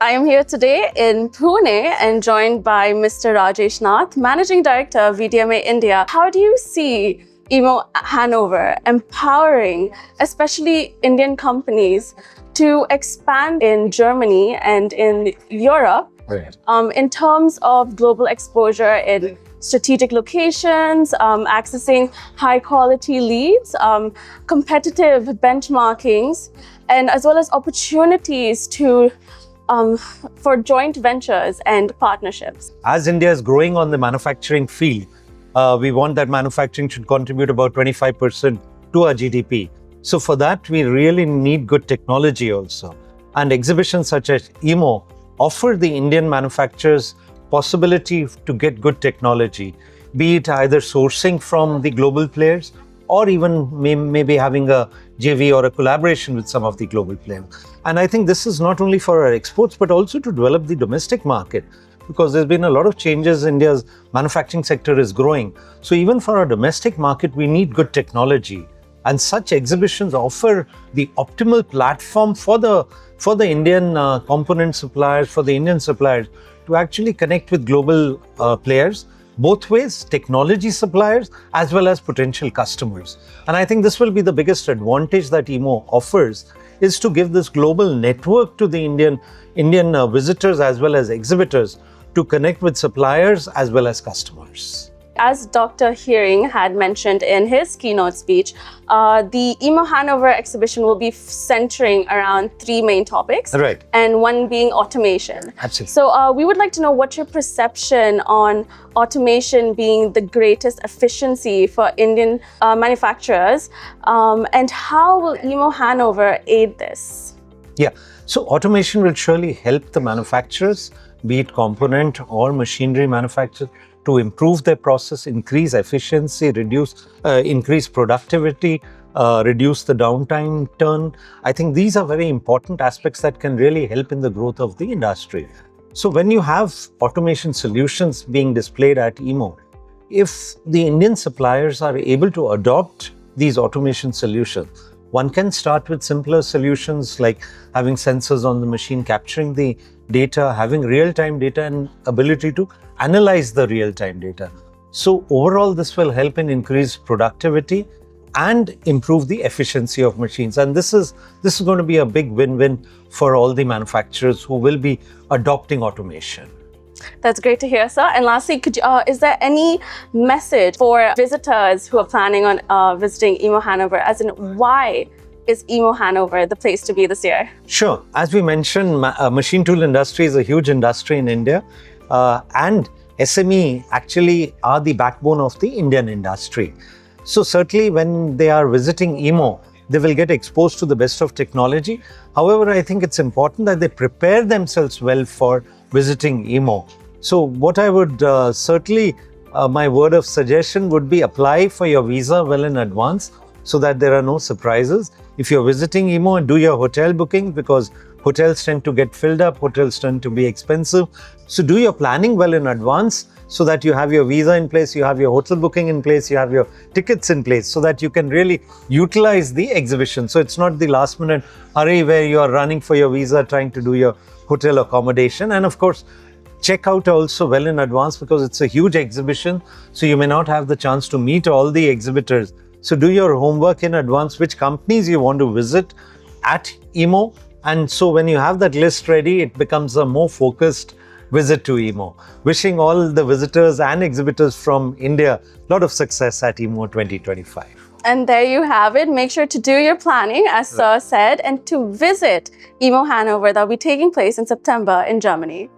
I am here today in Pune and joined by Mr. Rajesh Nath, Managing Director of VDMA India. How do you see EMO Hannover empowering, especially Indian companies, to expand in Germany and in Europe in terms of global exposure in strategic locations, accessing high quality leads, competitive benchmarkings, and as well as opportunities for joint ventures and partnerships? As India is growing on the manufacturing field, we want that manufacturing should contribute about 25% to our GDP. So for that, we really need good technology also. And exhibitions such as EMO offer the Indian manufacturers possibility to get good technology, be it either sourcing from the global players or even maybe having a JV or a collaboration with some of the global players. And I think this is not only for our exports, but also to develop the domestic market, because there's been a lot of changes. India's manufacturing sector is growing. So even for our domestic market, we need good technology. And such exhibitions offer the optimal platform for the Indian component suppliers, for the Indian suppliers to actually connect with global players, both ways, technology suppliers as well as potential customers. And I think this will be the biggest advantage that EMO offers, is to give this global network to the Indian visitors as well as exhibitors to connect with suppliers as well as customers. As Dr. Heering had mentioned in his keynote speech, the EMO Hannover exhibition will be centering around three main topics, right, and one being automation. Absolutely. So we would like to know what your perception on automation being the greatest efficiency for Indian manufacturers, and how will EMO Hannover aid this? Yeah, so automation will surely help the manufacturers, be it component or machinery manufacturers, to improve their process, increase efficiency, increase productivity, reduce the downtime turn. I think these are very important aspects that can really help in the growth of the industry. So when you have automation solutions being displayed at EMO, if the Indian suppliers are able to adopt these automation solutions, one can start with simpler solutions like having sensors on the machine, capturing the data, having real-time data and ability to analyze the real-time data. So overall, this will help in increase productivity and improve the efficiency of machines. And this is going to be a big win-win for all the manufacturers who will be adopting automation. That's great to hear, sir. And lastly, is there any message for visitors who are planning on visiting EMO Hannover, as in why is EMO Hannover the place to be this year? Sure. As we mentioned, machine tool industry is a huge industry in India, and SME actually are the backbone of the Indian industry. So certainly when they are visiting EMO, they will get exposed to the best of technology. However, I think it's important that they prepare themselves well for visiting EMO. So what I would certainly, my word of suggestion would be apply for your visa well in advance so that there are no surprises. If you're visiting EMO, do your hotel booking, because hotels tend to get filled up, hotels tend to be expensive. So do your planning well in advance so that you have your visa in place, you have your hotel booking in place, you have your tickets in place, so that you can really utilize the exhibition. So it's not the last minute hurry where you are running for your visa, trying to do your hotel accommodation. And of course, check out also well in advance, because it's a huge exhibition. So you may not have the chance to meet all the exhibitors. So do your homework in advance, which companies you want to visit at EMO. And so when you have that list ready, it becomes a more focused visit to EMO. Wishing all the visitors and exhibitors from India a lot of success at EMO 2025. And there you have it. Make sure to do your planning, as Sir said, and to visit EMO Hannover that will be taking place in September in Germany.